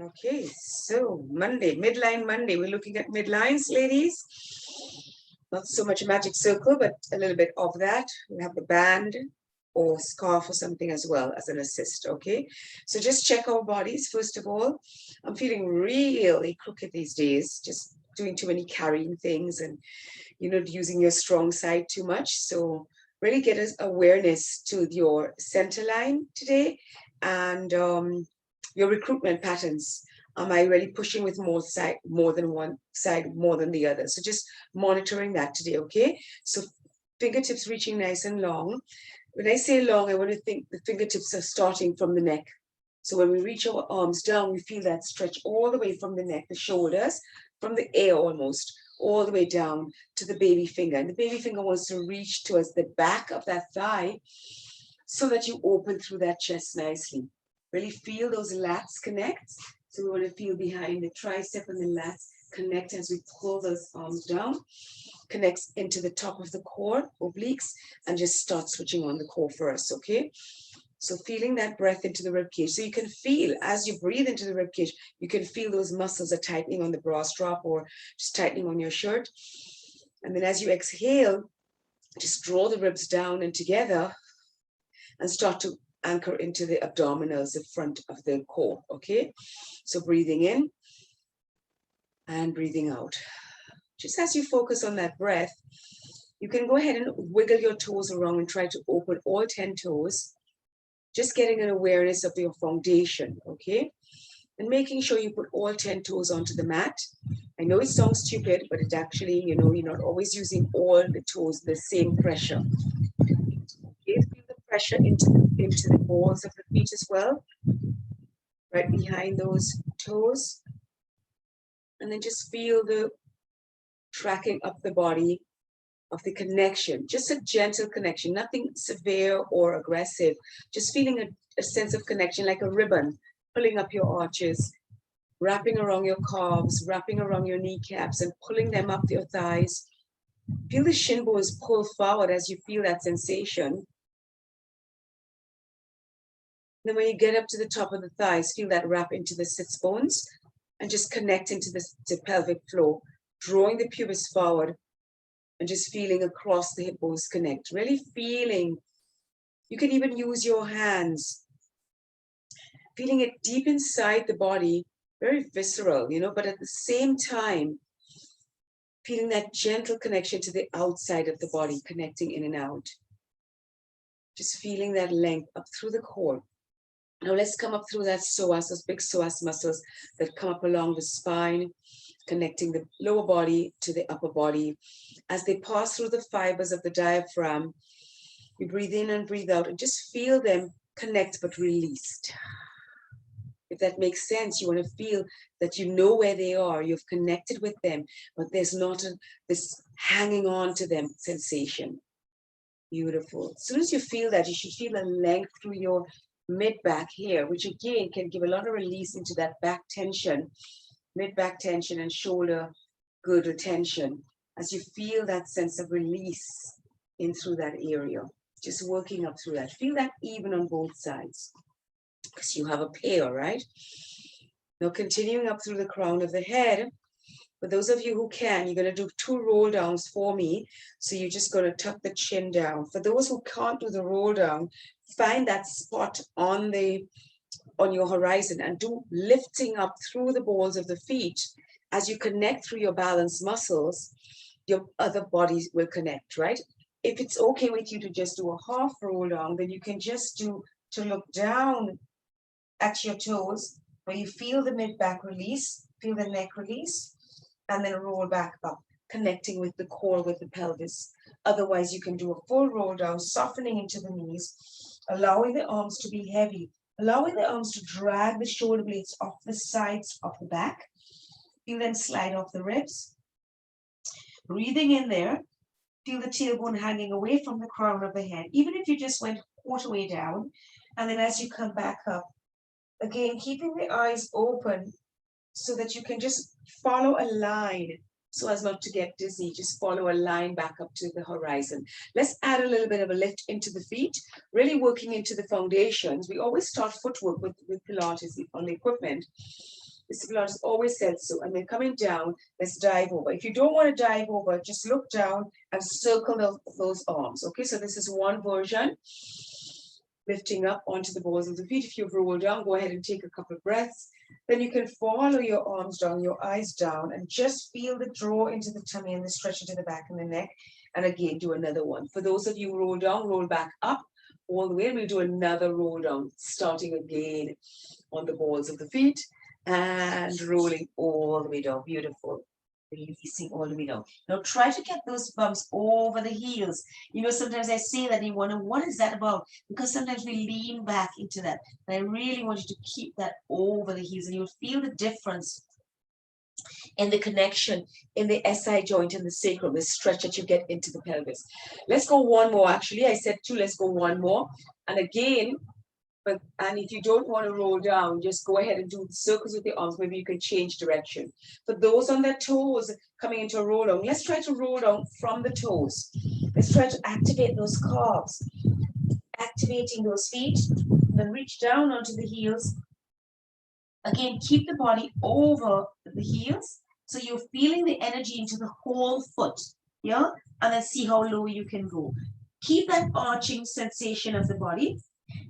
Okay, so Monday, midline Monday. We're looking at midlines, ladies. Not so much a magic circle, but a little bit of that. We have the band or scarf or something as well as an assist, okay? So just check our bodies, first of all. I'm feeling really crooked these days, just doing too many carrying things and, you know, using your strong side too much. So really get us awareness to your center line today and your recruitment patterns. Am I really pushing with more than one side, more than the other? So just monitoring that today, okay? So fingertips reaching nice and long. When I say long, I want to think the fingertips are starting from the neck. So when we reach our arms down, we feel that stretch all the way from the neck, the shoulders, from the air almost, all the way down to the baby finger. And the baby finger wants to reach towards the back of that thigh so that you open through that chest nicely. Really feel those lats connect. So we want to feel behind the tricep and the lats connect as we pull those arms down. Connects into the top of the core, obliques, and just start switching on the core for us, okay? So feeling that breath into the rib cage. So you can feel, as you breathe into the rib cage, you can feel those muscles are tightening on the bra strap or just tightening on your shirt. And then as you exhale, just draw the ribs down and together and start to anchor into the abdominals, the front of the core, okay? So breathing in and breathing out. Just as you focus on that breath, you can go ahead and wiggle your toes around and try to open all 10 toes, just getting an awareness of your foundation, okay? And making sure you put all 10 toes onto the mat. I know it sounds stupid, but it actually, you know, you're not always using all the toes, the same pressure. Okay, feel the pressure into the balls of the feet as well, right behind those toes. And then just feel the tracking up the body of the connection, just a gentle connection, nothing severe or aggressive, just feeling a sense of connection like a ribbon, pulling up your arches, wrapping around your calves, wrapping around your kneecaps and pulling them up your thighs. Feel the shin bones pull forward as you feel that sensation. Then when you get up to the top of the thighs, feel that wrap into the sits bones and just connect into the pelvic floor, drawing the pubis forward and just feeling across the hip bones connect, really feeling. You can even use your hands, feeling it deep inside the body, very visceral, you know, but at the same time, feeling that gentle connection to the outside of the body, connecting in and out. Just feeling that length up through the core. Now let's come up through that psoas, those big psoas muscles that come up along the spine, connecting the lower body to the upper body. As they pass through the fibers of the diaphragm, you breathe in and breathe out and just feel them connect but released. If that makes sense, you want to feel that you know where they are, you've connected with them, but there's not this hanging on to them sensation. Beautiful. As soon as you feel that, you should feel a length through your mid-back here, which again can give a lot of release into that back tension, mid-back tension and shoulder girdle tension. As you feel that sense of release in through that area, just working up through that. Feel that even on both sides, because you have a pair, right? Now continuing up through the crown of the head. For those of you who can, you're going to do 2 roll downs for me. So you're just going to tuck the chin down. For those who can't do the roll down, find that spot on your horizon and do lifting up through the balls of the feet. As you connect through your balance muscles, your other bodies will connect, right? If it's okay with you to just do a half roll down, then you can just do to look down at your toes where you feel the mid-back release, feel the neck release, and then roll back up, connecting with the core, with the pelvis. Otherwise, you can do a full roll down, softening into the knees, allowing the arms to be heavy, allowing the arms to drag the shoulder blades off the sides of the back. You then slide off the ribs. Breathing in there, feel the tailbone hanging away from the crown of the head, even if you just went quarter way down. And then as you come back up, again, keeping the eyes open so that you can just follow a line so as not to get dizzy. Just follow a line back up to the horizon. Let's add a little bit of a lift into the feet, really working into the foundations. We always start footwork with Pilates on the equipment. Mr. Pilates always said so. And then coming down, let's dive over. If you don't want to dive over, just look down and circle those arms. Okay, so this is one version. Lifting up onto the balls of the feet. If you've rolled down, go ahead and take a couple of breaths. Then you can follow your arms down, your eyes down, and just feel the draw into the tummy and the stretch into the back and the neck. And again, do another one. For those of you who roll down, roll back up all the way. And we'll do another roll down, starting again on the balls of the feet and rolling all the way down. Beautiful. Releasing all the way down. Now try to get those bumps over the heels. You know, sometimes I say that you wonder, what is that about? Because sometimes we lean back into that. And I really want you to keep that over the heels, and you'll feel the difference in the connection in the SI joint and the sacrum, the stretch that you get into the pelvis. Let's go one more. Actually, I said two. Let's go one more. And again, and if you don't want to roll down, just go ahead and do the circles with your arms. Maybe you can change direction. For those on their toes coming into a roll down, let's try to roll down from the toes. Let's try to activate those calves, activating those feet, then reach down onto the heels. Again, keep the body over the heels, so you're feeling the energy into the whole foot, yeah? And then see how low you can go. Keep that arching sensation of the body.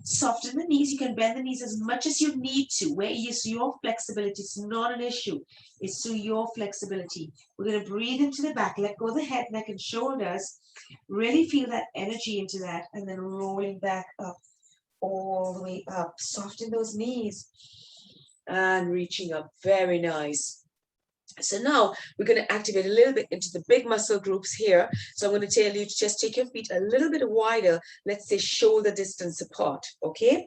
Soften the knees. You can bend the knees as much as you need to. Where is your flexibility? It's not an issue. It's through your flexibility. We're going to breathe into the back. Let go of the head, neck, and shoulders. Really feel that energy into that. And then rolling back up, all the way up. Soften those knees. And reaching up. Very nice. So now we're going to activate a little bit into the big muscle groups here. So I'm going to tell you to just take your feet a little bit wider, let's say shoulder distance apart, okay?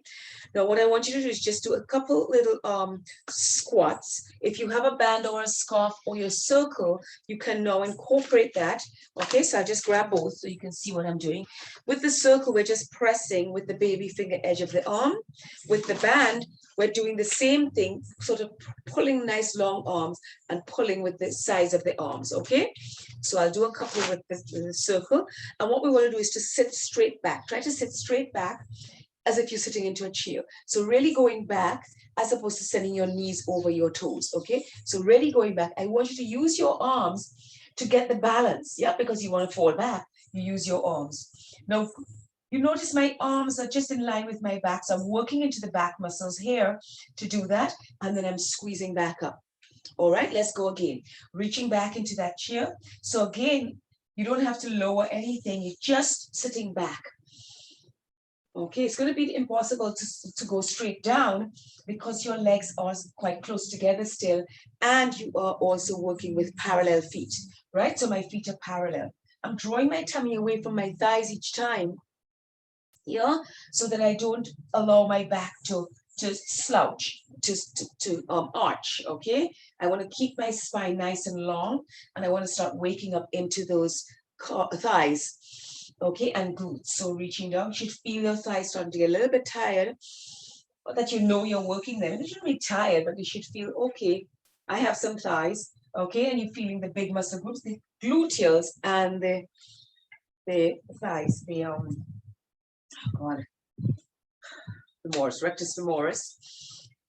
Now what I want you to do is just do a couple little squats. If you have a band or a scarf or your circle, you can now incorporate that, okay? So I just grab both so you can see what I'm doing. With the circle, we're just pressing with the baby finger edge of the arm. With the band, we're doing the same thing, sort of pulling nice long arms and pulling with the sides of the arms, okay? So I'll do a couple with the circle. And what we want to do is to sit straight back. Try to sit straight back as if you're sitting into a chair. So really going back as opposed to sending your knees over your toes, okay? So really going back. I want you to use your arms to get the balance, yeah? Because you want to fall back, you use your arms. Now, you notice my arms are just in line with my back. So I'm working into the back muscles here to do that. And then I'm squeezing back up. All right, let's go again. Reaching back into that chair. So again, you don't have to lower anything. You're just sitting back. Okay, it's going to be impossible to go straight down because your legs are quite close together still. And you are also working with parallel feet, right? So my feet are parallel. I'm drawing my tummy away from my thighs each time. Yeah, so that I don't allow my back to slouch, to arch, okay? I want to keep my spine nice and long, and I want to start waking up into those thighs, okay, and glutes. So reaching down, you should feel your thighs starting to get a little bit tired, but that you know you're working them. You shouldn't be tired, but you should feel, okay, I have some thighs, okay, and you're feeling the big muscle groups, the gluteals and the thighs, femoris, rectus femoris,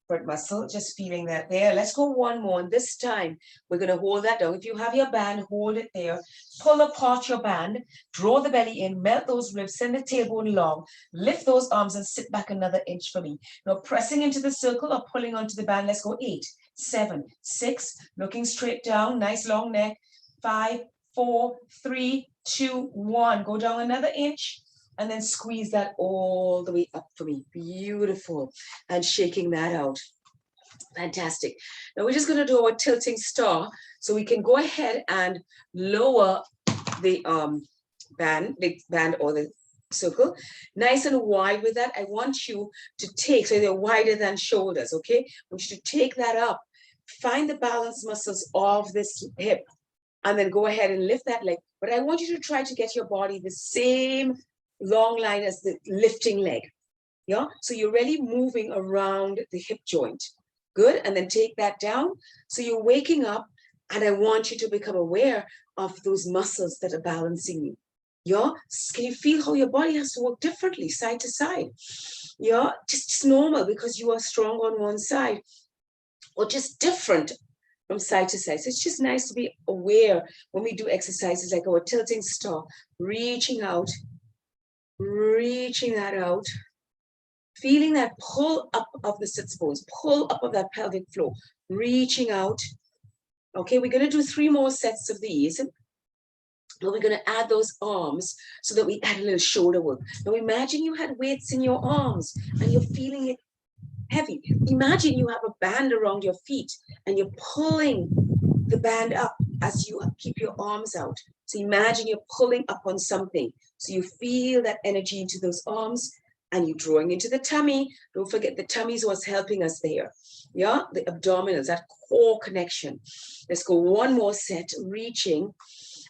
front muscle, just feeling that there. Let's go one more, and this time we're going to hold that down. If you have your band, hold it there. Pull apart your band, draw the belly in, melt those ribs, send the tailbone long, lift those arms and sit back another inch for me. Now pressing into the circle or pulling onto the band. Let's go 8, 7, 6, looking straight down, nice long neck, 5, 4, 3, 2, 1. Go down another inch. And then squeeze that all the way up for me. Beautiful. And shaking that out. Fantastic. Now we're just going to do our tilting star. So we can go ahead and lower the band or the circle. Nice and wide with that. I want you to take, so they're wider than shoulders, okay? I want you to take that up. Find the balance muscles of this hip. And then go ahead and lift that leg. But I want you to try to get your body the same long line as the lifting leg, yeah? So you're really moving around the hip joint. Good, and then take that down. So you're waking up, and I want you to become aware of those muscles that are balancing you, yeah? Can you feel how your body has to work differently, side to side? Yeah, just normal because you are strong on one side. or just different from side to side. So it's just nice to be aware when we do exercises like our tilting star, reaching out, reaching that out, feeling that pull up of the sits bones, pull up of that pelvic floor, reaching out. Okay, we're going to do 3 more sets of these. Now we're going to add those arms so that we add a little shoulder work. Now imagine you had weights in your arms and you're feeling it heavy. Imagine you have a band around your feet and you're pulling the band up as you keep your arms out. So imagine you're pulling up on something. So you feel that energy into those arms and you're drawing into the tummy. Don't forget the tummy is what's helping us there. Yeah, the abdominals, that core connection. Let's go 1 more set, reaching.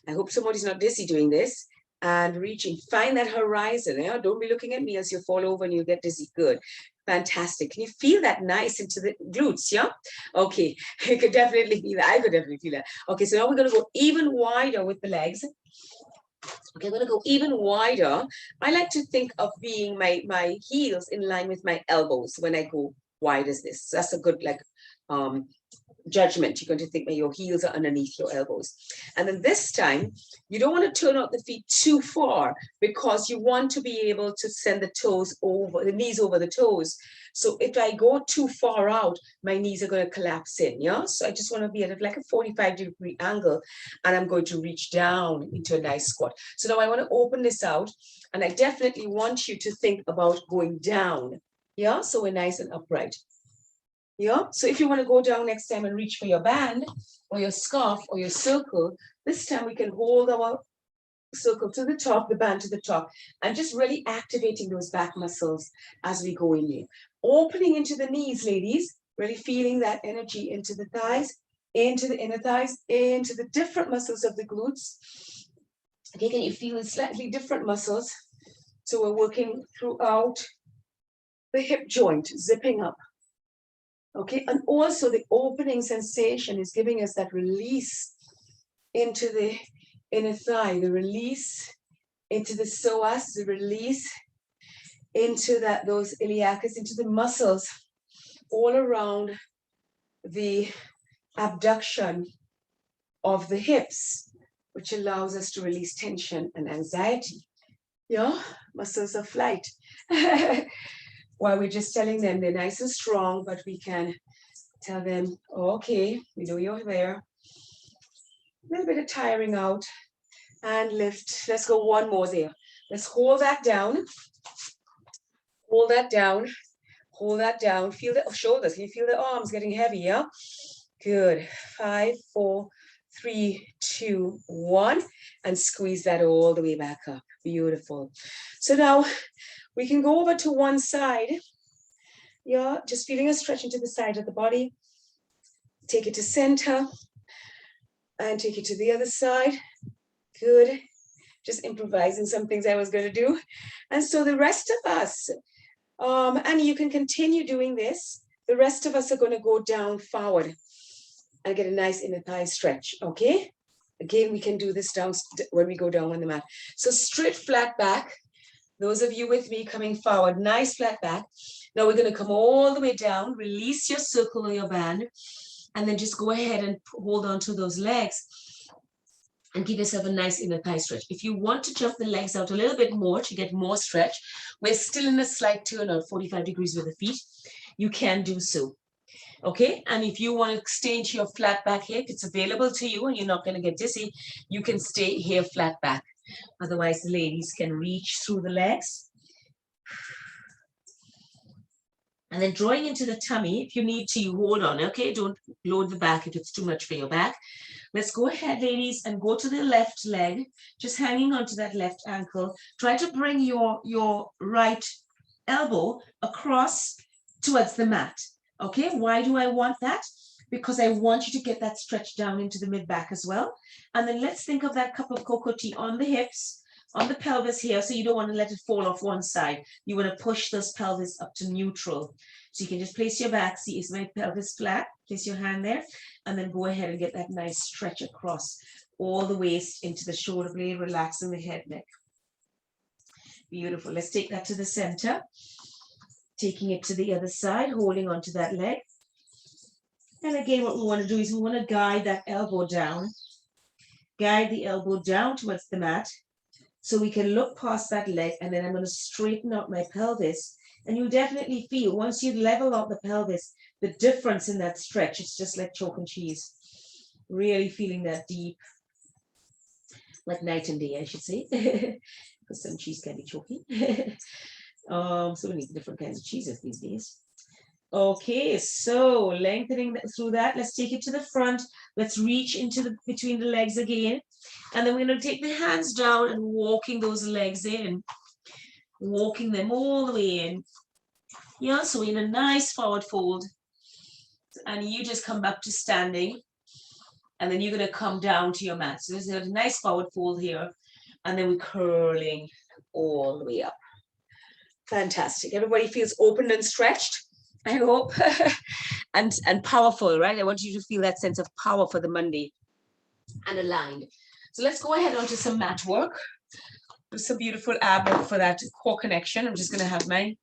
I hope somebody's not dizzy doing this. And reaching, find that horizon. Yeah? Don't be looking at me as you fall over and you get dizzy. Good. Fantastic. Can you feel that nice into the glutes? Yeah. Okay. You could definitely feel that. I could definitely feel that. Okay. So now we're going to go even wider with the legs. Okay, I'm going to go even wider. I like to think of being my heels in line with my elbows when I go wide as this. So that's a good judgment. You're going to think that your heels are underneath your elbows. And then this time, you don't want to turn out the feet too far because you want to be able to send the toes over, the knees over the toes. So if I go too far out, my knees are going to collapse in, yeah? So I just want to be at like a 45-degree angle and I'm going to reach down into a nice squat. So now I want to open this out and I definitely want you to think about going down, yeah? So we're nice and upright. Yeah, so if you want to go down next time and reach for your band or your scarf or your circle, this time we can hold our circle to the top, the band to the top, and just really activating those back muscles as we go in there. Opening into the knees, ladies, really feeling that energy into the thighs, into the inner thighs, into the different muscles of the glutes. Okay, can you feel the slightly different muscles? So we're working throughout the hip joint, zipping up. Okay, and also the opening sensation is giving us that release into the inner thigh, the release into the psoas, the release into those iliacus, into the muscles all around the abduction of the hips, which allows us to release tension and anxiety. Yeah, muscles of flight. While we're just telling them they're nice and strong, but we can tell them, oh, okay, we know you're there. A little bit of tiring out and lift. Let's go 1 more there. Let's hold that down. Hold that down. Hold that down. Feel the shoulders. Can you feel the arms getting heavy? Yeah. Good. 5, 4, 3, 2, 1, and squeeze that all the way back up. Beautiful. So now we can go over to one side. Yeah, just feeling a stretch into the side of the body. Take it to center and take it to the other side. Good. Just improvising some things I was going to do. And so the rest of us, and you can continue doing this. The rest of us are going to go down forward and get a nice inner thigh stretch. Okay. Again, we can do this down when we go down on the mat. So straight flat back. Those of you with me coming forward, nice flat back. Now we're going to come all the way down, release your circle or your band, and then just go ahead and hold on to those legs and give yourself a nice inner thigh stretch. If you want to jump the legs out a little bit more to get more stretch, we're still in a slight turn out, 45 degrees with the feet. You can do so. Okay, and if you want to stay into your flat back here, if it's available to you and you're not going to get dizzy, you can stay here flat back. Otherwise, the ladies can reach through the legs. And then drawing into the tummy, if you need to, you hold on, okay? Don't load the back if it's too much for your back. Let's go ahead, ladies, and go to the left leg, just hanging onto that left ankle. Try to bring your right elbow across towards the mat, okay? Why do I want that? Because I want you to get that stretch down into the mid-back as well. And then let's think of that cup of cocoa tea on the hips, on the pelvis here, so you don't want to let it fall off one side. You want to push this pelvis up to neutral. So you can just place your back, see, is my pelvis flat? Place your hand there, and then go ahead and get that nice stretch across all the waist into the shoulder blade, relaxing the head neck. Beautiful. Let's take that to the center. Taking it to the other side, holding onto that leg. And again, what we want to do is we want to guide that elbow down. Guide the elbow down towards the mat so we can look past that leg, and then I'm going to straighten out my pelvis. And you'll definitely feel, once you level out the pelvis, the difference in that stretch. It's just like chalk and cheese. Really feeling that deep, like night and day, I should say, because some cheese can be chalky. So we need different kinds of cheeses these days. Okay, so lengthening through that. Let's take it to the front. Let's reach into between the legs again. And then we're going to take the hands down and walking those legs in. Walking them all the way in. Yeah, so in a nice forward fold. And you just come back to standing. And then you're going to come down to your mat. So there's a nice forward fold here. And then we're curling all the way up. Fantastic. Everybody feels open and stretched, I hope. and powerful, right? I want you to feel that sense of power for the Monday and aligned. So let's go ahead onto some mat work. Do some beautiful ab work for that core connection. I'm just going to have my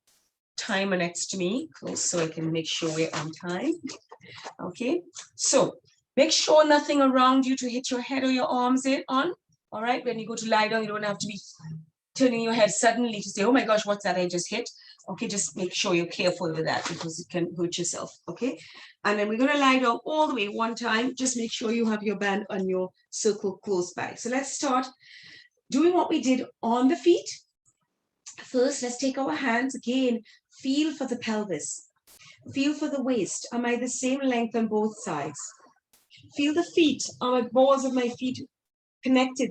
timer next to me so I can make sure we're on time. Okay, so make sure nothing around you to hit your head or your arms on. All right, when you go to lie down, you don't have to be turning your head suddenly to say, oh my gosh, what's that I just hit? Okay, just make sure you're careful with that because it can hurt yourself. Okay, and then we're going to lie down all the way one time. Just make sure you have your band on your circle close by. So let's start doing what we did on the feet. First, let's take our hands again. Feel for the pelvis. Feel for the waist. Am I the same length on both sides? Feel the feet. Are my balls of my feet connected?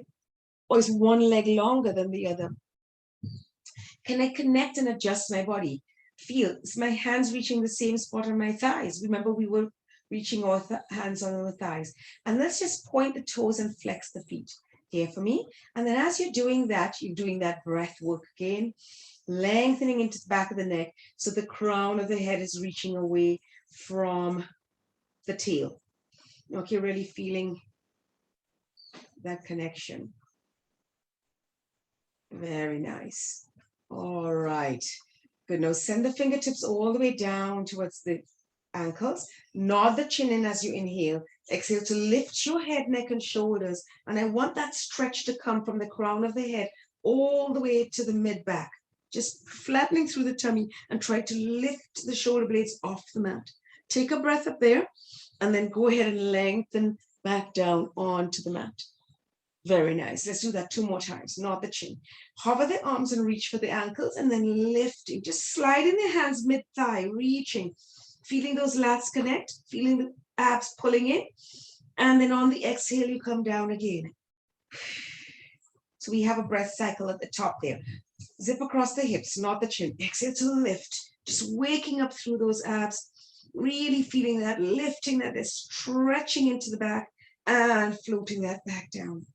Or is one leg longer than the other? Can I connect and adjust my body? Feel, is my hands reaching the same spot on my thighs? Remember, we were reaching our hands on our thighs. And let's just point the toes and flex the feet. Here for me. And then as you're doing that breath work again, lengthening into the back of the neck so the crown of the head is reaching away from the tail. Okay, really feeling that connection. Very nice. All right. Good. Now send the fingertips all the way down towards the ankles. Nod the chin in as you inhale. Exhale to lift your head, neck, and shoulders. And I want that stretch to come from the crown of the head all the way to the mid-back. Just flattening through the tummy and try to lift the shoulder blades off the mat. Take a breath up there and then go ahead and lengthen back down onto the mat. Very nice. Let's do that 2 more times. Nod the chin. Hover the arms and reach for the ankles and then lifting. Just sliding the hands mid-thigh, reaching. Feeling those lats connect. Feeling the abs pulling in. And then on the exhale, you come down again. So we have a breath cycle at the top there. Zip across the hips, nod the chin. Exhale to lift. Just waking up through those abs. Really feeling that, lifting that, stretching into the back and floating that back down.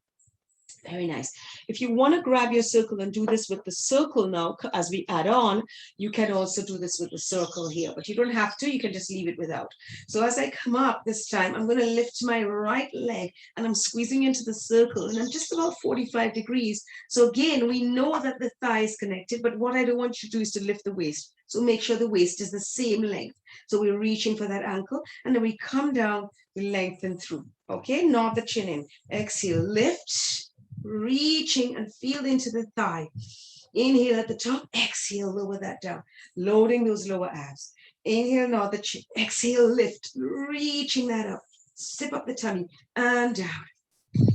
Very nice. If you want to grab your circle and do this with the circle now, as we add on, you can also do this with the circle here, but you don't have to, you can just leave it without. So as I come up this time, I'm going to lift my right leg and I'm squeezing into the circle and I'm just about 45 degrees. So again, we know that the thigh is connected, but what I don't want you to do is to lift the waist. So make sure the waist is the same length. So we're reaching for that ankle and then we come down, we lengthen through. Okay, nod the chin in. Exhale, lift. Reaching and feel into the thigh. Inhale at the top, exhale, lower that down, loading those lower abs. Inhale, nod the chin, exhale, lift, reaching that up, zip up the tummy and down.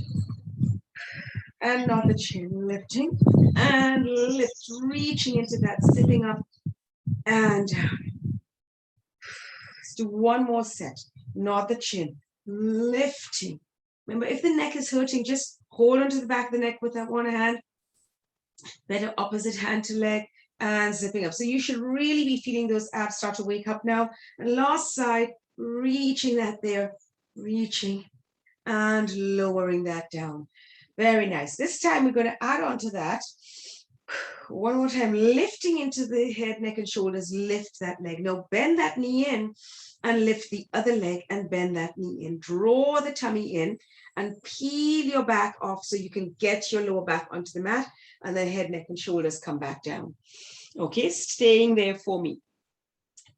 And nod the chin, lifting and lift, reaching into that, zipping up and down. Let's do 1 more set. Nod the chin, lifting. Remember, if the neck is hurting, just hold onto the back of the neck with that one hand. Better opposite hand to leg and zipping up. So you should really be feeling those abs start to wake up now. And last side, reaching that there, reaching and lowering that down. Very nice. This time we're going to add on to that. 1 more time, lifting into the head, neck, and shoulders. Lift that leg. Now bend that knee in and lift the other leg and bend that knee in. Draw the tummy in and peel your back off so you can get your lower back onto the mat and then head, neck, and shoulders come back down. Okay, staying there for me.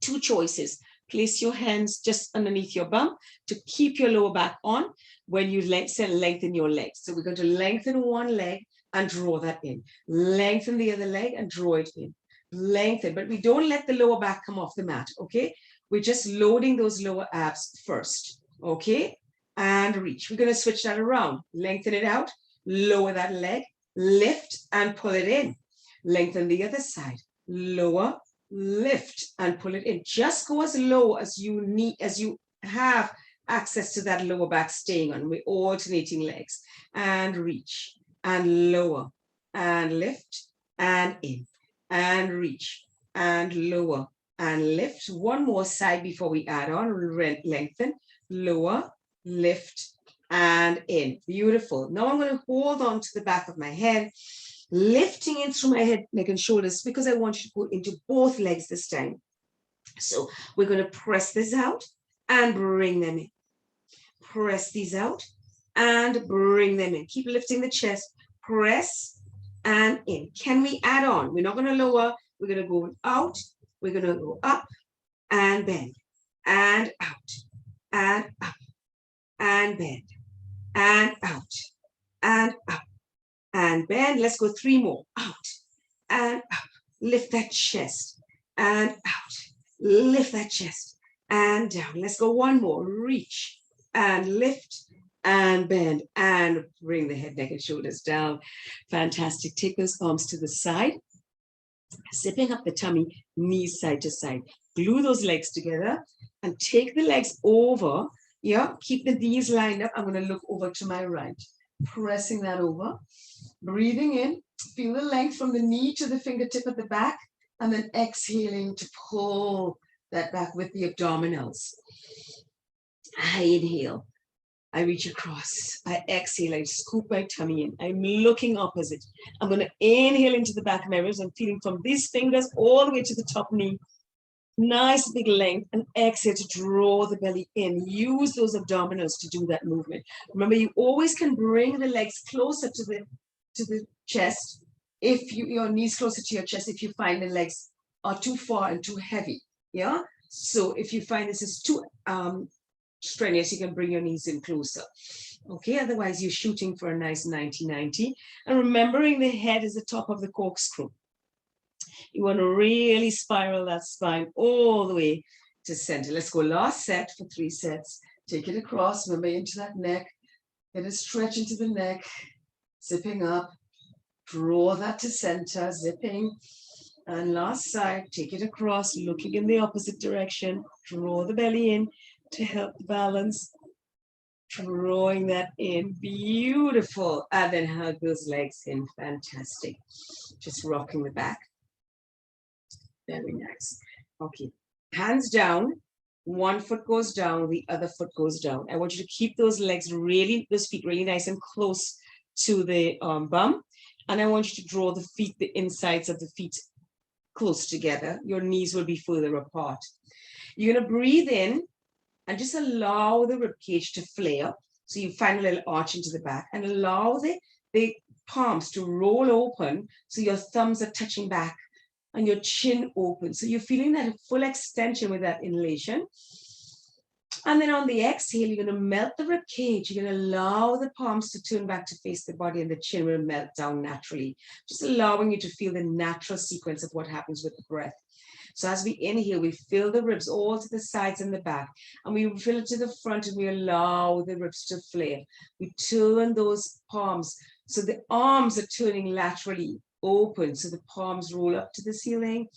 2 choices. Place your hands just underneath your bum to keep your lower back on when you lengthen your legs. So we're going to lengthen one leg and draw that in. Lengthen the other leg and draw it in. Lengthen, but we don't let the lower back come off the mat, okay? We're just loading those lower abs first, okay? And reach. We're going to switch that around. Lengthen it out, lower that leg, lift and pull it in. Lengthen the other side, lower, lift and pull it in. Just go as low as you need, as you have access to that lower back staying on. We're alternating legs and reach and lower and lift and in and reach and lower and lift. One more side before we add on. Lengthen, lower, lift and in. Beautiful. Now I'm going to hold on to the back of my head, lifting in through my head, neck and shoulders, because I want you to go into both legs this time. So we're going to press this out and bring them in. Press these out and bring them in. Keep lifting the chest. Press and in. Can we add on? We're not going to lower. We're going to go out. We're going to go up and bend and out and up and bend and out and up and bend. Let's go 3 more. Out and up. Lift that chest and out. Lift that chest and down. Let's go 1 more. Reach and lift and bend and bring the head, neck, and shoulders down. Fantastic. Take those arms to the side, zipping up the tummy, knees side to side. Glue those legs together and take the legs over. Yeah, keep the knees lined up. I'm going to look over to my right, pressing that over, breathing in, feel the length from the knee to the fingertip at the back, and then exhaling to pull that back with the abdominals. I inhale, I reach across, I exhale, I scoop my tummy in, I'm looking opposite. I'm going to inhale into the back of my ribs. I'm feeling from these fingers all the way to the top knee. Nice big length, and exhale to draw the belly in. Use those abdominals to do that movement. Remember, you always can bring the legs closer to the chest if your knees closer to your chest if you find the legs are too far and too heavy. Yeah. So if you find this is too strenuous, you can bring your knees in closer. Okay. Otherwise, you're shooting for a nice 90-90, and remembering the head is the top of the corkscrew. You want to really spiral that spine all the way to center. Let's go last set for 3 sets. Take it across, remember, into that neck. Get a stretch into the neck, zipping up. Draw that to center, zipping. And last side, take it across, looking in the opposite direction. Draw the belly in to help the balance. Drawing that in. Beautiful. And then hug those legs in. Fantastic. Just rocking the back. Very nice. Okay, hands down, 1 foot goes down, the other foot goes down. I want you to keep those legs really, those feet really nice and close to the bum. And I want you to draw the feet, the insides of the feet close together. Your knees will be further apart. You're going to breathe in and just allow the rib cage to flare. So you find a little arch into the back, and allow the palms to roll open so your thumbs are touching back and your chin open. So you're feeling that full extension with that inhalation. And then on the exhale, you're going to melt the rib cage. You're going to allow the palms to turn back to face the body, and the chin will melt down naturally. Just allowing you to feel the natural sequence of what happens with the breath. So as we inhale, we fill the ribs all to the sides and the back, and we fill it to the front, and we allow the ribs to flare. We turn those palms, so the arms are turning laterally open, so the palms roll up to the ceiling.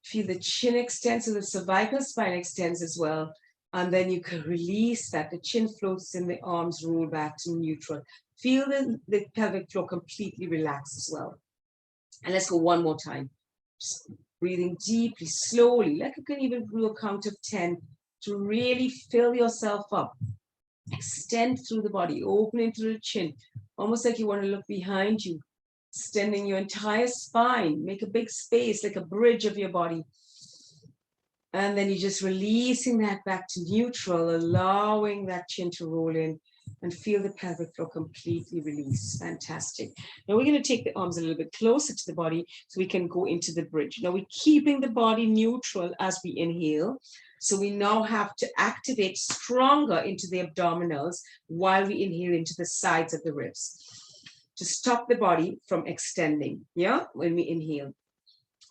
Feel the chin extend, so the cervical spine extends as well. And then you can release that. The chin floats and the arms roll back to neutral. Feel the pelvic floor completely relax as well. And let's go 1 more time. Just breathing deeply, slowly, like you can even do a count of 10 to really fill yourself up. Extend through the body, opening through the chin, almost like you want to look behind you. Extending your entire spine, make a big space like a bridge of your body. And then you're just releasing that back to neutral, allowing that chin to roll in and feel the pelvic floor completely release. Fantastic. Now we're going to take the arms a little bit closer to the body so we can go into the bridge. Now we're keeping the body neutral as we inhale. So we now have to activate stronger into the abdominals while we inhale into the sides of the ribs to stop the body from extending, yeah, when we inhale.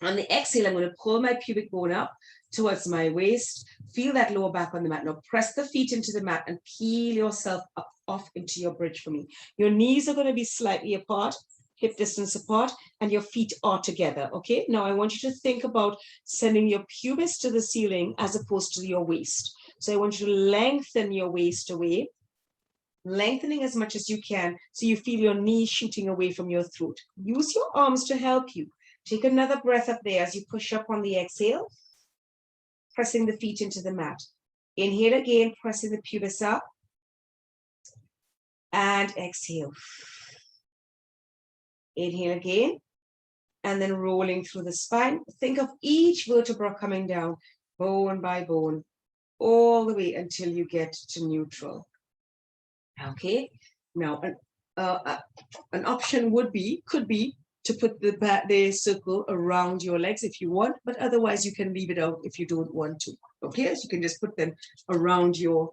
On the exhale, I'm going to pull my pubic bone up towards my waist. Feel that lower back on the mat. Now press the feet into the mat and peel yourself up off into your bridge for me. Your knees are going to be slightly apart, hip distance apart, and your feet are together, okay? Now I want you to think about sending your pubis to the ceiling as opposed to your waist. So I want you to lengthen your waist away, lengthening as much as you can so you feel your knees shooting away from your throat. Use your arms to help you. Take another breath up there as you push up on the exhale, pressing the feet into the mat. Inhale again, pressing the pubis up, and exhale. Inhale again, and then rolling through the spine. Think of each vertebra coming down, bone by bone, all the way until you get to neutral. Okay, now an option could be to put the circle around your legs if you want, but otherwise you can leave it out if you don't want to. Okay, so you can just put them around your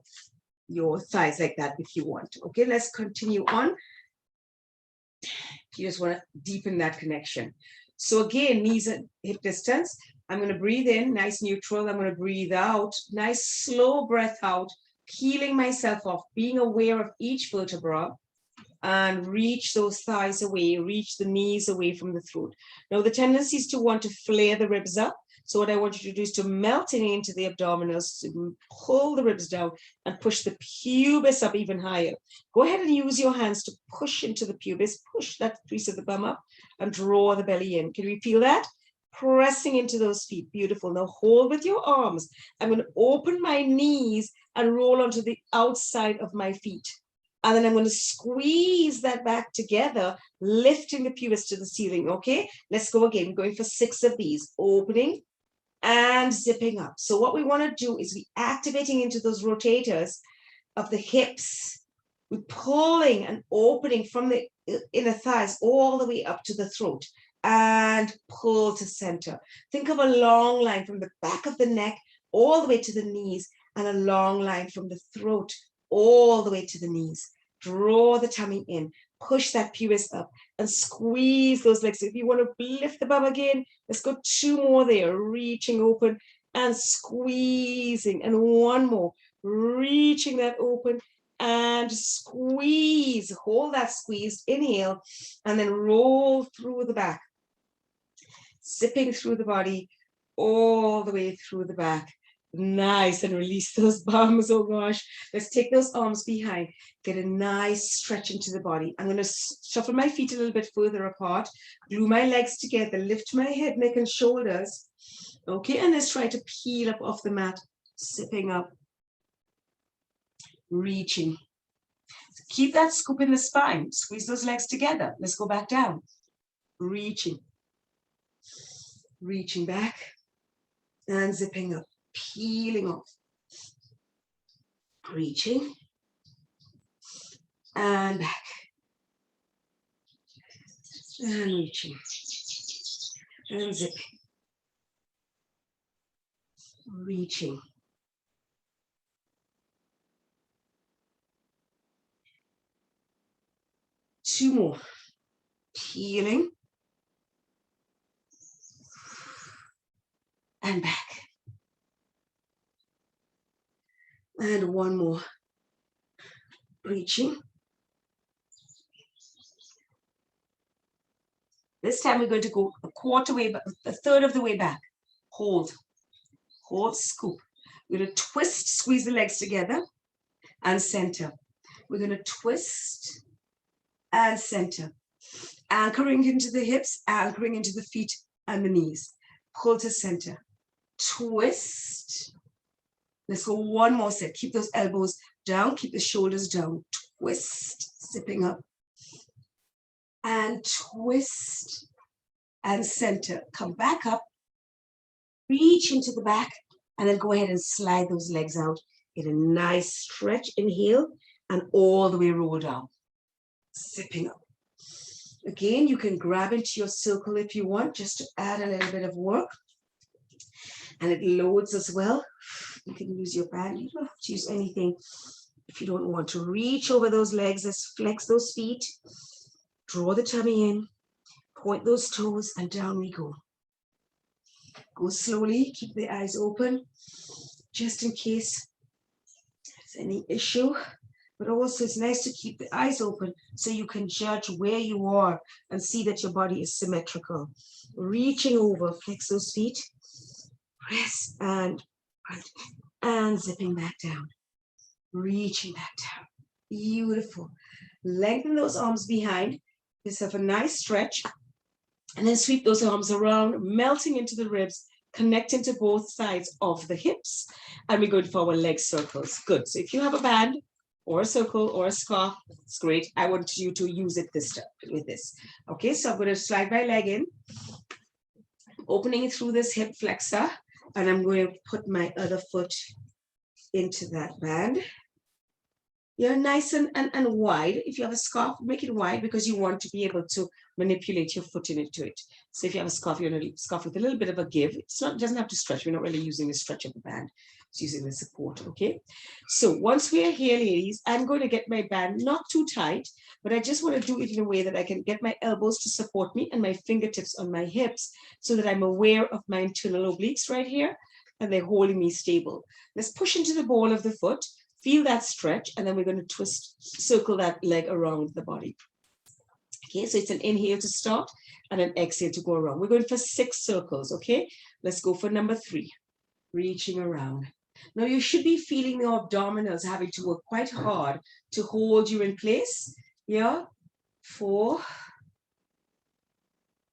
thighs like that if you want. Okay, let's continue on. You just want to deepen that connection. So again, knees at hip distance. I'm going to breathe in, nice neutral. I'm going to breathe out, nice slow breath out, peeling myself off, being aware of each vertebra, and reach those thighs away, reach the knees away from the throat. Now the tendency is to want to flare the ribs up. So what I want you to do is to melt it into the abdominals, to pull the ribs down and push the pubis up even higher. Go ahead and use your hands to push into the pubis, push that crease of the bum up and draw the belly in. Can we feel that? Pressing into those feet. Beautiful. Now hold with your arms. I'm going to open my knees and roll onto the outside of my feet. And then I'm going to squeeze that back together, lifting the pubis to the ceiling. Okay, let's go again. Going for 6 of these. Opening and zipping up. So what we want to do is we activating into those rotators of the hips. We're pulling and opening from the inner thighs all the way up to the throat and pull to center. Think of a long line from the back of the neck all the way to the knees and a long line from the throat all the way to the knees. Draw the tummy in, push that pubis up and squeeze those legs. If you want to lift the bum again, let's go 2 more there, reaching open and squeezing, and 1 more, reaching that open and squeeze. Hold that squeeze, inhale, and then roll through the back, zipping through the body all the way through the back. Nice, and release those bums. Oh gosh, let's take those arms behind, get a nice stretch into the body. I'm going to shuffle my feet a little bit further apart, glue my legs together, lift my head, neck and shoulders. Okay, and let's try to peel up off the mat, zipping up, reaching. Keep that scoop in the spine, squeeze those legs together. Let's go back down, reaching back and zipping up, peeling off, reaching and back and reaching and zipping, reaching, two more, peeling and back. And 1 more, reaching. This time we're going to go a third of the way back. Hold, scoop. We're going to twist, squeeze the legs together and center. We're going to twist and center. Anchoring into the hips, anchoring into the feet and the knees. Pull to center, twist. Let's go 1 more set. Keep those elbows down, keep the shoulders down. Twist, zipping up. And twist and center. Come back up, reach into the back, and then go ahead and slide those legs out. Get a nice stretch, inhale, and all the way roll down, zipping up. Again, you can grab into your circle if you want, just to add a little bit of work. And it loads as well. You can use your band. You don't have to use anything if you don't want to. Reach over those legs, just flex those feet, draw the tummy in, point those toes, and down we go. Go slowly, keep the eyes open, just in case there's any issue. But also it's nice to keep the eyes open so you can judge where you are and see that your body is symmetrical. Reaching over, flex those feet, press and zipping back down. Reaching back down. Beautiful. Lengthen those arms behind. Just have a nice stretch. And then sweep those arms around, melting into the ribs, connecting to both sides of the hips. And we're going for our leg circles. Good. So if you have a band or a circle or a scarf, it's great. I want you to use it with this. Okay, so I'm going to slide my leg in, opening through this hip flexor, and I'm going to put my other foot into that band. You're nice and wide. If you have a scarf, make it wide because you want to be able to manipulate your foot into it. So if you have a scarf, you're going to scarf with a little bit of a give. It doesn't have to stretch. We're not really using the stretch of the band. It's using the support, okay? So once we are here, ladies, I'm going to get my band not too tight, but I just want to do it in a way that I can get my elbows to support me and my fingertips on my hips so that I'm aware of my internal obliques right here and they're holding me stable. Let's push into the ball of the foot. Feel that stretch, and then we're going to circle that leg around the body. Okay, so it's an inhale to start and an exhale to go around. We're going for 6 circles, okay? Let's go for number 3, reaching around. Now you should be feeling the abdominals having to work quite hard to hold you in place. Yeah, 4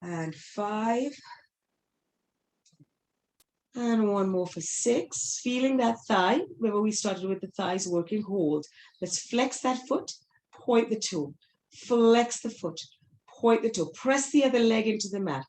and 5. And one more for 6. Feeling that thigh. Remember we started with the thighs working, hold. Let's flex that foot, point the toe. Flex the foot, point the toe. Press the other leg into the mat.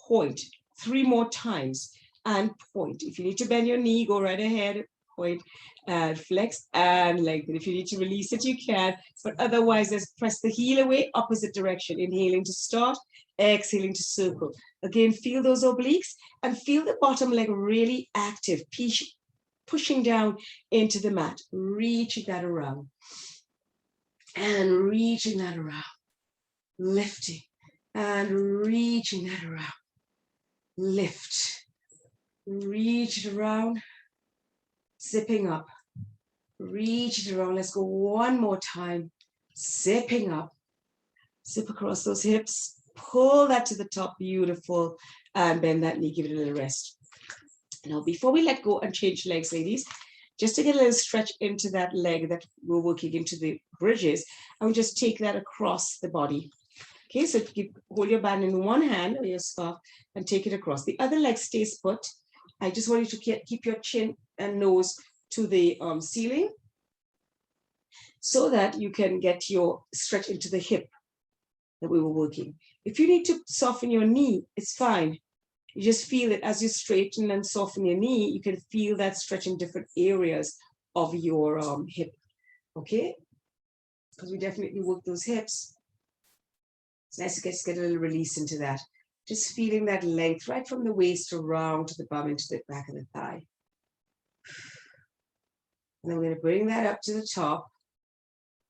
Point. 3 more times and point. If you need to bend your knee, go right ahead. Point and flex and lengthen. If you need to release it, you can. But otherwise, let's press the heel away, opposite direction. Inhaling to start, exhaling to circle. Again, feel those obliques and feel the bottom leg really active, pushing down into the mat, reaching that around and reaching that around, lifting and reaching that around, lift, reach it around, zipping up, reach it around. Let's go one more time, zipping up, zip across those hips. Pull that to the top, beautiful, and bend that knee, give it a little rest. Now, before we let go and change legs, ladies, just to get a little stretch into that leg that we're working into the bridges, I will just take that across the body. Okay, so hold your band in one hand or your scarf and take it across. The other leg stays put. I just want you to keep your chin and nose to the ceiling so that you can get your stretch into the hip that we were working. If you need to soften your knee, it's fine. You just feel it as you straighten and soften your knee, you can feel that stretch in different areas of your hip, okay? Because we definitely work those hips. It's nice to get a little release into that. Just feeling that length right from the waist around to the bum into the back of the thigh. And then we're going to bring that up to the top.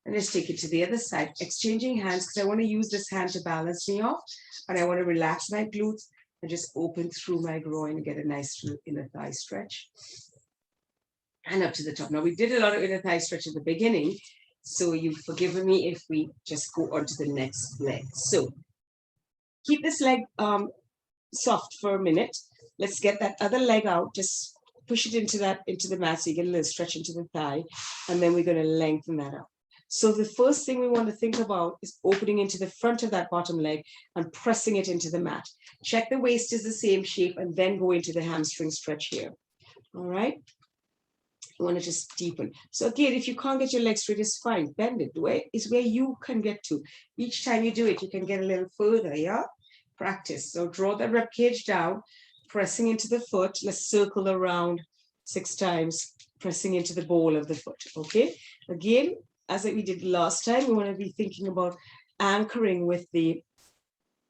And just take it to the other side, exchanging hands because I want to use this hand to balance me off. And I want to relax my glutes and just open through my groin and get a nice inner thigh stretch. And up to the top. Now, we did a lot of inner thigh stretch at the beginning, so you've forgiven me if we just go on to the next leg. So keep this leg soft for a minute. Let's get that other leg out. Just push it into the mat so you get a little stretch into the thigh. And then we're going to lengthen that out. So the first thing we want to think about is opening into the front of that bottom leg and pressing it into the mat. Check the waist is the same shape and then go into the hamstring stretch here. All right. You want to just deepen. So again, if you can't get your leg straight, it's fine. Bend it. It's where you can get to. Each time you do it, you can get a little further. Yeah. Practice. So draw the rib cage down, pressing into the foot. Let's circle around 6 times, pressing into the ball of the foot. Okay. Again, as we did last time, we want to be thinking about anchoring with the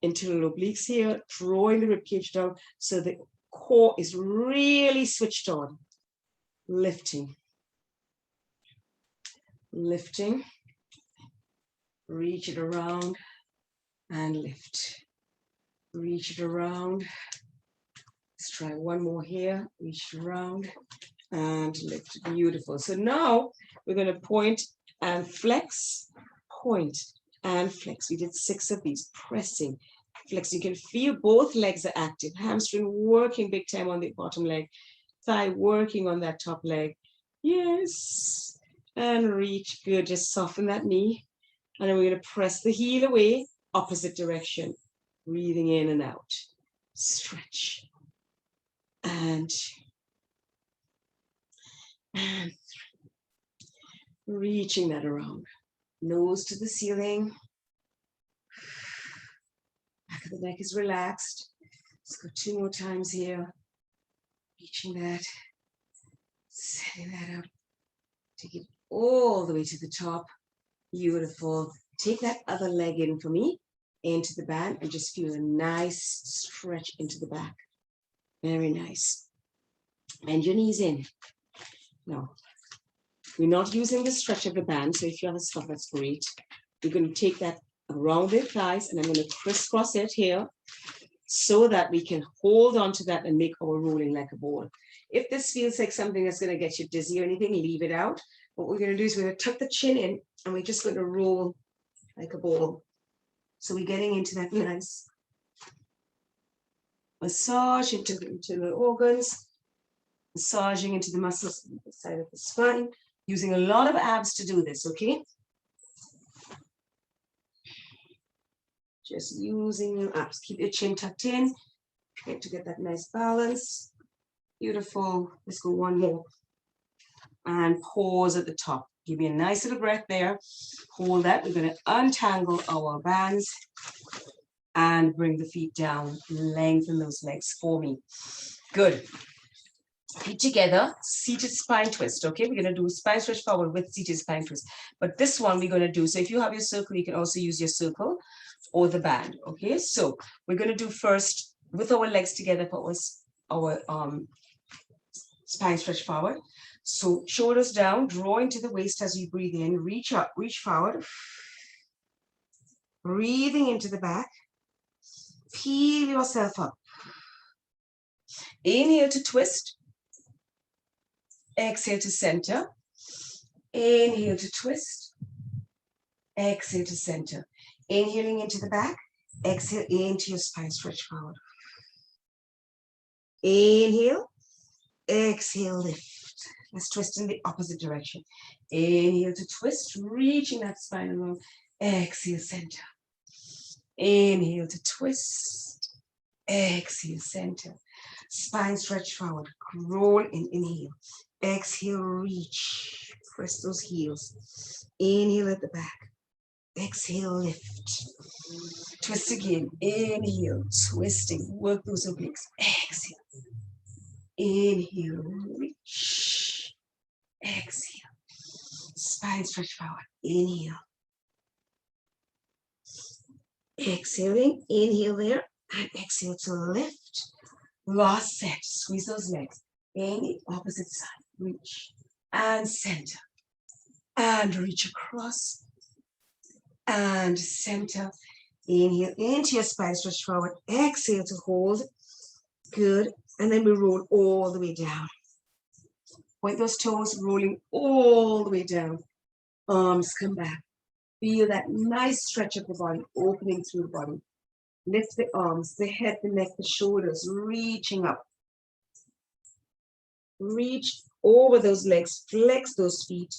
internal obliques here, drawing the ribcage down so the core is really switched on. Lifting. Lifting. Reach it around and lift. Reach it around. Let's try one more here. Reach it around and lift. Beautiful. So now we're going to point and flex, point and flex. We did 6 of these, pressing, flex. You can feel both legs are active. Hamstring working big time on the bottom leg. Thigh working on that top leg. Yes. And reach. Good. Just soften that knee. And then we're going to press the heel away, opposite direction. Breathing in and out. Stretch. And reaching that around. Nose to the ceiling. Back of the neck is relaxed. Let's go 2 more times here. Reaching that. Setting that up. Take it all the way to the top. Beautiful. Take that other leg in for me, into the band, and just feel a nice stretch into the back. Very nice. Bend your knees in. Now, we're not using the stretch of the band, so if you have a stuff, that's great. We're going to take that around the thighs, and I'm going to crisscross it here so that we can hold on to that and make our rolling like a ball. If this feels like something that's going to get you dizzy or anything, leave it out. What we're going to do is we're going to tuck the chin in, and we're just going to roll like a ball. So we're getting into that nice massage into the internal organs, massaging into the muscles on the side of the spine, using a lot of abs to do this, okay? Just using your abs. Keep your chin tucked in. Try to get that nice balance. Beautiful. Let's go one more. And pause at the top. Give me a nice little breath there. Hold that. We're going to untangle our bands and bring the feet down. Lengthen those legs for me. Good. Feet together, seated spine twist. Okay, we're going to do spine stretch forward with seated spine twist. But this one we're going to do, so if you have your circle, you can also use your circle or the band. Okay, so we're going to do first with our legs together for our spine stretch forward. So shoulders down, draw into the waist as you breathe in, reach up, reach forward. Breathing into the back. Peel yourself up. Inhale to twist. Exhale to center. Inhale to twist. Exhale to center. Inhaling into the back. Exhale into your spine stretch forward. Inhale. Exhale, lift. Let's twist in the opposite direction. Inhale to twist, reaching that spine along. Exhale, center. Inhale to twist. Exhale, center. Spine stretch forward. Roll in, inhale. Exhale, reach. Press those heels. Inhale at the back. Exhale, lift. Twist again. Inhale, twisting. Work those obliques. Exhale. Inhale, reach. Exhale. Spine stretch forward. Inhale. Exhaling. Inhale there. And exhale to lift. Last set. Squeeze those legs. In the opposite side. Reach. And center. And reach across. And center. Inhale into your spine stretch forward. Exhale to hold. Good. And then we roll all the way down. Point those toes, rolling all the way down. Arms come back. Feel that nice stretch of the body, opening through the body. Lift the arms, the head, the neck, the shoulders, reaching up. Reach over those legs, flex those feet,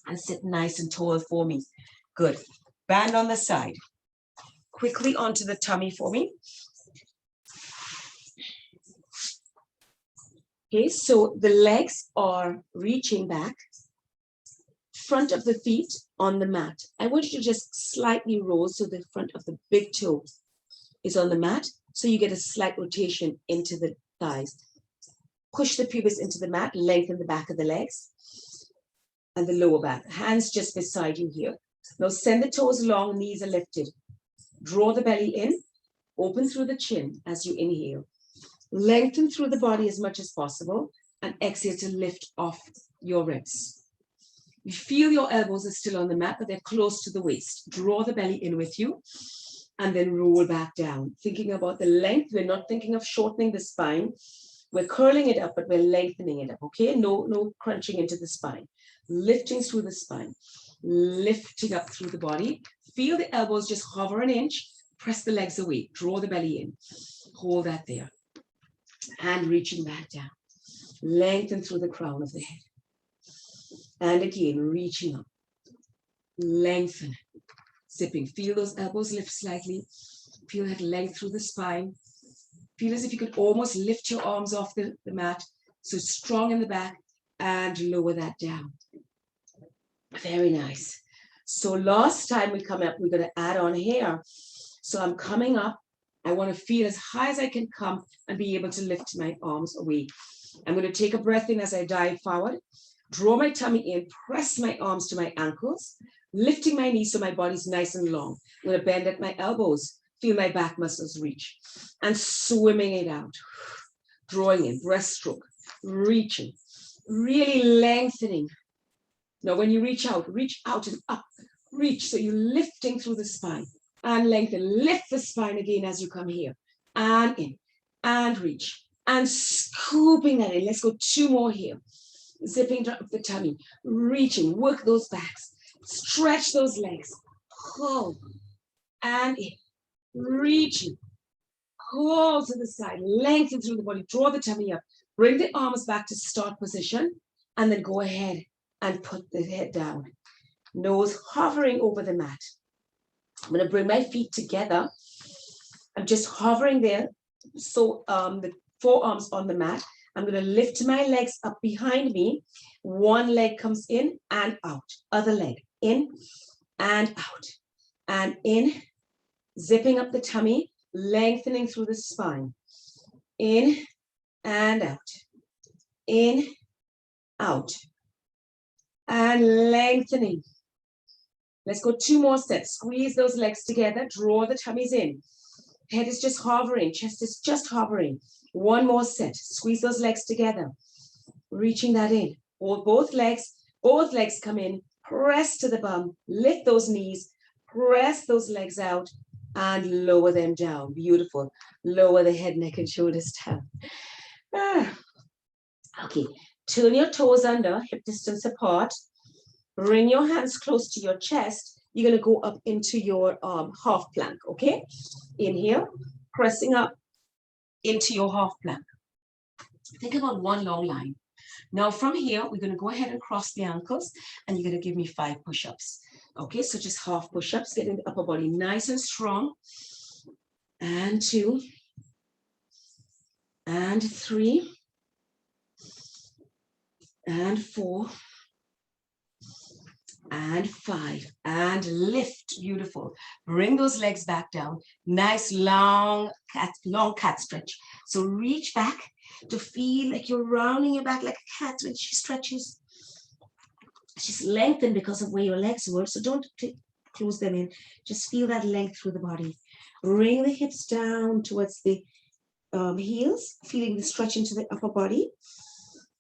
and sit nice and tall for me. Good. Band on the side. Quickly onto the tummy for me. Okay, so the legs are reaching back, front of the feet on the mat. I want you to just slightly roll so the front of the big toe is on the mat, so you get a slight rotation into the thighs. Push the pubis into the mat, lengthen the back of the legs. and the lower back. Hands just beside you here. Now send the toes long, knees are lifted. Draw the belly in, open through the chin as you inhale. Lengthen through the body as much as possible and exhale to lift off your ribs. You feel your elbows are still on the mat, but they're close to the waist. Draw the belly in with you and then roll back down. Thinking about the length, we're not thinking of shortening the spine. We're curling it up, but we're lengthening it up, okay? No crunching into the spine. Lifting through the spine, lifting up through the body. Feel the elbows just hover an inch, press the legs away, draw the belly in. Hold that there. And reaching back down. Lengthen through the crown of the head. And again, reaching up. Lengthen. Zipping. Feel those elbows lift slightly. Feel that length through the spine. Feel as if you could almost lift your arms off the mat. So strong in the back and lower that down. Very nice. So last time we come up, we're going to add on here. So I'm coming up. I want to feel as high as I can come and be able to lift my arms away. I'm going to take a breath in as I dive forward. Draw my tummy in, press my arms to my ankles, lifting my knees so my body's nice and long. I'm going to bend at my elbows, feel my back muscles reach, and swimming it out. Drawing in, breaststroke, reaching, really lengthening. Now when you reach out and up, reach. So you're lifting through the spine and lengthen. Lift the spine again as you come here and in and reach and scooping that in. Let's go 2 more here. Zipping up the tummy, reaching, work those backs, stretch those legs, pull and in, reaching, pull to the side, lengthen through the body, draw the tummy up, bring the arms back to start position, and then go ahead and put the head down. Nose hovering over the mat. I'm going to bring my feet together. I'm just hovering there. So the forearms on the mat. I'm going to lift my legs up behind me. One leg comes in and out. Other leg in and out. And in. Zipping up the tummy. Lengthening through the spine. In and out. In, out. And lengthening. Let's go 2 more sets. Squeeze those legs together. Draw the tummies in. Head is just hovering. Chest is just hovering. 1 more set. Squeeze those legs together. Reaching that in. Hold both legs. Both legs come in. Press to the bum. Lift those knees. Press those legs out. And lower them down. Beautiful. Lower the head, neck, and shoulders down. Okay. Turn your toes under. Hip distance apart. Bring your hands close to your chest. You're going to go up into your half plank. Okay. Inhale. Pressing up into your half plank. Think about 1 long line. Now from here, we're going to go ahead and cross the ankles and you're going to give me 5 push-ups. Okay, so just half push-ups, getting the upper body nice and strong. And 2. And 3. And 4. And 5. And lift. Beautiful. Bring those legs back down. Nice long cat stretch. So reach back to feel like you're rounding your back like a cat when she stretches. She's lengthened because of where your legs were. So don't close them in. Just feel that length through the body. Bring the hips down towards the heels. Feeling the stretch into the upper body.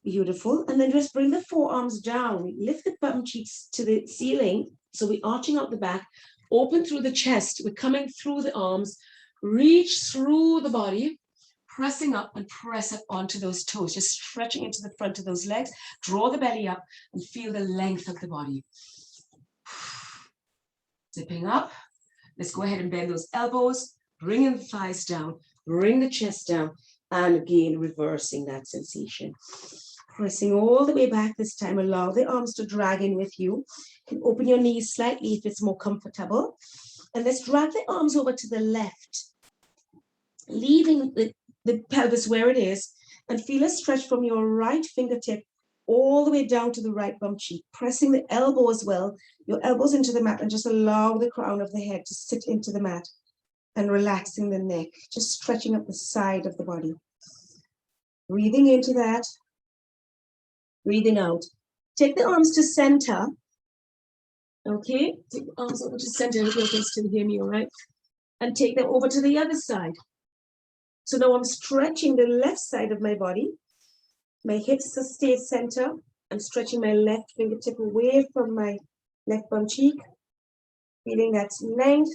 Beautiful. And then just bring the forearms down. Lift the bum cheeks to the ceiling. So we're arching out the back. Open through the chest. We're coming through the arms. Reach through the body. Pressing up and press up onto those toes. Just stretching into the front of those legs. Draw the belly up and feel the length of the body. Zipping up. Let's go ahead and bend those elbows. Bring the thighs down. Bring the chest down. And again, reversing that sensation. Pressing all the way back this time. Allow the arms to drag in with you. You can open your knees slightly if it's more comfortable. And let's drag the arms over to the left. Leaving the pelvis where it is. And feel a stretch from your right fingertip all the way down to the right bum cheek. Pressing the elbow as well. Your elbows into the mat and just allow the crown of the head to sit into the mat. And relaxing the neck. Just stretching up the side of the body. Breathing into that. Breathing out. Take the arms to center. Okay, take the arms over to center. You can still hear me, all right? And take them over to the other side. So now I'm stretching the left side of my body. My hips stay center. I'm stretching my left fingertip away from my left bum cheek. Feeling that length.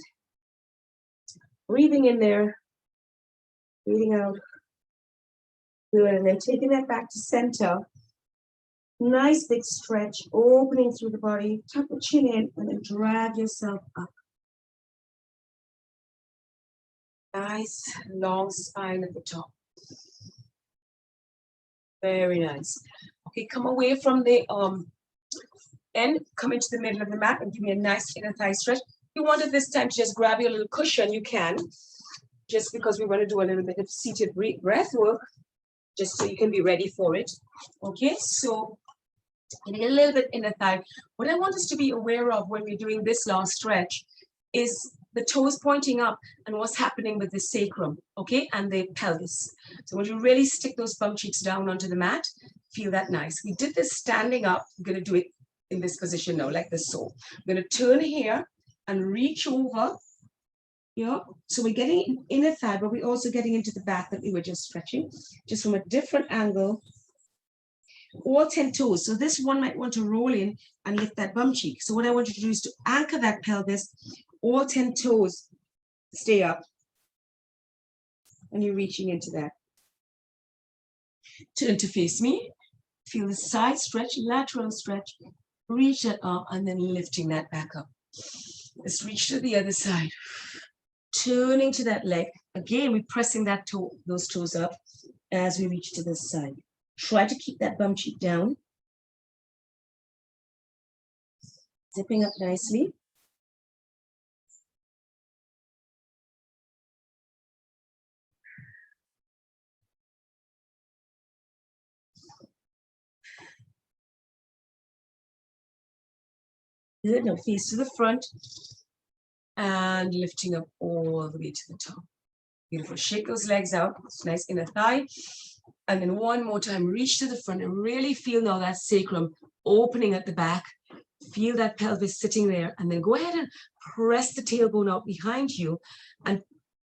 Breathing in there. Breathing out. Good, and then taking that back to center. Nice big stretch, opening through the body. Tuck the chin in and then drag yourself up. Nice long spine at the top. Very nice. Okay, come away from the end, come into the middle of the mat and give me a nice inner thigh stretch. If you wanted this time to just grab your little cushion, you can. Just because we want to do a little bit of seated breath work, just so you can be ready for it. Okay, so getting a little bit inner thigh. What I want us to be aware of when we're doing this long stretch is the toes pointing up and what's happening with the sacrum, okay, and the pelvis. So when you really stick those bum cheeks down onto the mat, feel that nice. We did this standing up. I'm going to do it in this position now, like this. So I'm going to turn here and reach over. Yeah, so we're getting inner thigh, but we're also getting into the back that we were just stretching, just from a different angle. All 10 toes. So this one might want to roll in and lift that bum cheek. So what I want you to do is to anchor that pelvis. All 10 toes stay up. And you're reaching into that. Turn to face me. Feel the side stretch, lateral stretch. Reach that up and then lifting that back up. Let's reach to the other side. Turning to that leg. Again, we're pressing that toe, those toes up as we reach to this side. Try to keep that bum cheek down. Zipping up nicely. Good, now face to the front and lifting up all the way to the top. Beautiful, shake those legs out, nice inner thigh. And then one more time, reach to the front and really feel now that sacrum opening at the back. Feel that pelvis sitting there, and then go ahead and press the tailbone out behind you and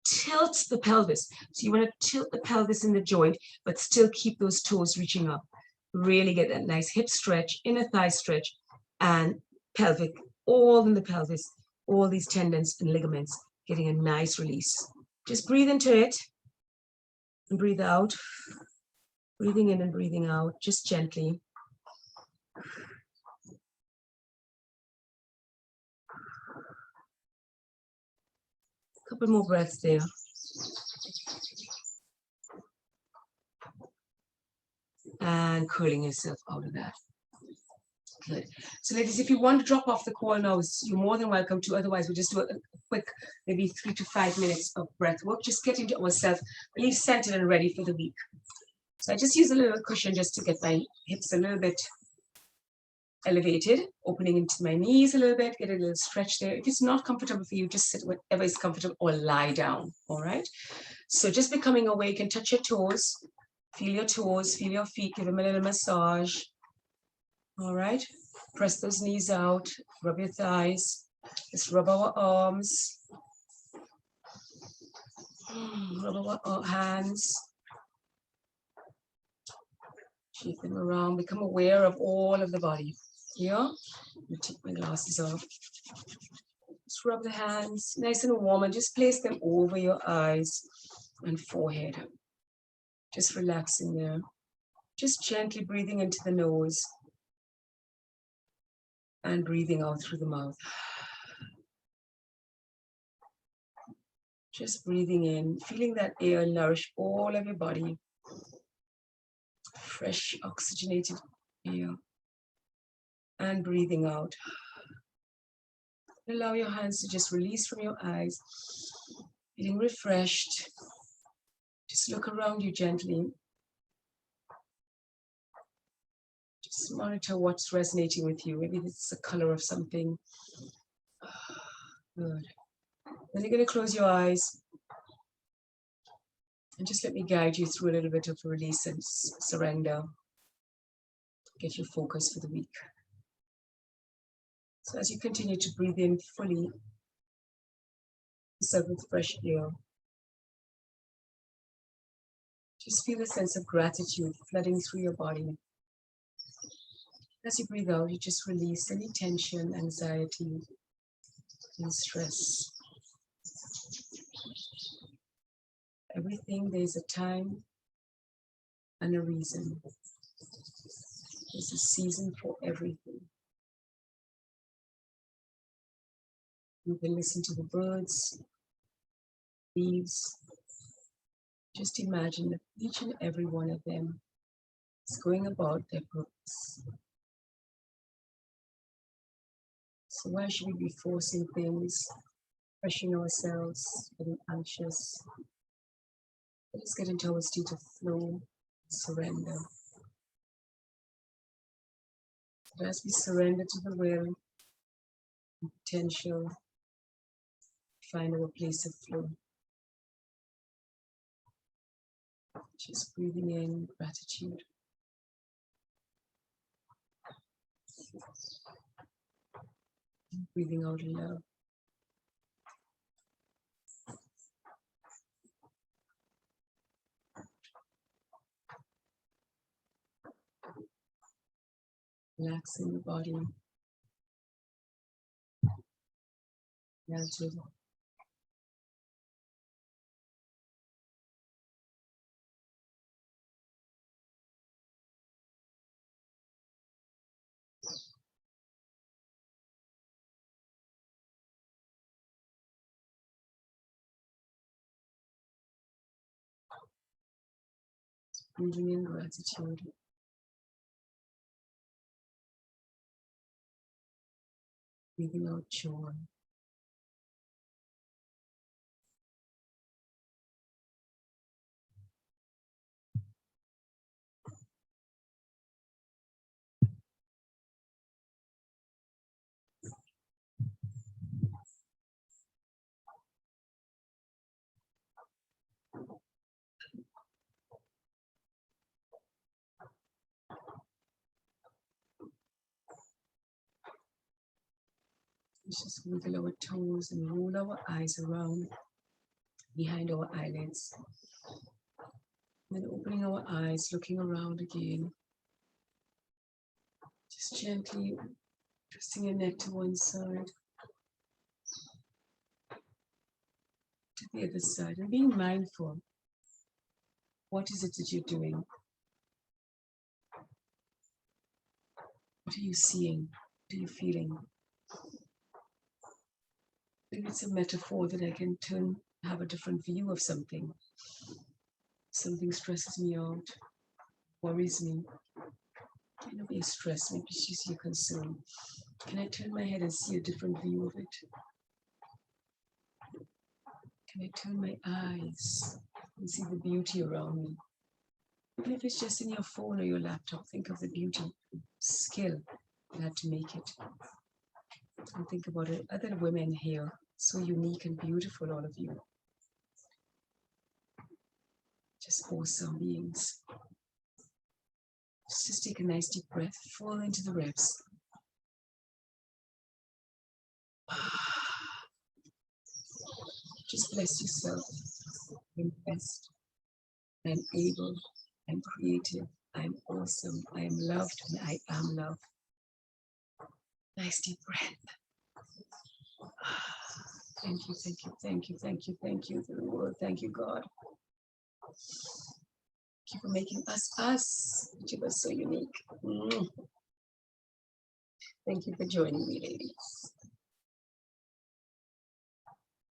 tilt the pelvis. So you want to tilt the pelvis in the joint, but still keep those toes reaching up. Really get that nice hip stretch, inner thigh stretch, and pelvic, all in the pelvis, all these tendons and ligaments, getting a nice release. Just breathe into it and breathe out. Breathing in and breathing out, just gently. A couple more breaths there. And curling yourself out of that. Good. So ladies, if you want to drop off the call now, you're more than welcome to. Otherwise, we'll just do a quick, maybe 3 to 5 minutes of breath work. Just get into ourselves, really centered and ready for the week. So I just use a little cushion just to get my hips a little bit elevated, opening into my knees a little bit, get a little stretch there. If it's not comfortable for you, just sit wherever is comfortable or lie down, all right? So just becoming awake and touch your toes, feel your feet, give them a little massage, all right? Press those knees out, rub your thighs, just rub our arms, rub our hands. Shake them around, become aware of all of the body. Yeah? Let me take my glasses off. Just rub the hands, nice and warm, and just place them over your eyes and forehead. Just relaxing there. Just gently breathing into the nose and breathing out through the mouth. Just breathing in, feeling that air nourish all of your body. Fresh, oxygenated air. And breathing out. Allow your hands to just release from your eyes. Feeling refreshed. Just look around you gently. Just monitor what's resonating with you. Maybe it's the color of something. Good. Then you're going to close your eyes. And just let me guide you through a little bit of release and surrender. get your focus for the week. So as you continue to breathe in fully, yourself with fresh air, just feel a sense of gratitude flooding through your body. As you breathe out, you just release any tension, anxiety, and stress. Everything, there's a time and a reason. There's a season for everything. You can listen to the birds, leaves. Just imagine that each and every one of them is going about their purpose. So why should we be forcing things, pressuring ourselves, getting anxious? Let's get into our state of flow, surrender. But as we surrender to the will and potential, find our place of flow. Just breathing in gratitude. And breathing out love. Relaxing the body. Melted. Breathing in gratitude. Breathing out joy. Let's just wiggle our toes and roll our eyes around behind our eyelids. Then opening our eyes, looking around again. Just gently twisting your neck to one side, to the other side, and being mindful. What is it that you're doing? What are you seeing? What are you feeling? Maybe it's a metaphor that I can have a different view of something. Something stresses me out, worries me. Can I be stressed? Maybe she's your concern. Can I turn my head and see a different view of it? Can I turn my eyes and see the beauty around me? Even if it's just in your phone or your laptop, think of the beauty, skill you had to make it. And think about it. Other women here, so unique and beautiful, all of you. Just awesome beings. Just take a nice deep breath, fall into the ribs. Just bless yourself. I'm blessed. I'm able. I'm creative. I'm awesome. I am loved and I am loved. Nice deep breath. Thank you, thank you, thank you, thank you, thank you for the world. Thank you, God. Thank you for making us us. Each of us so unique. Thank you for joining me, ladies.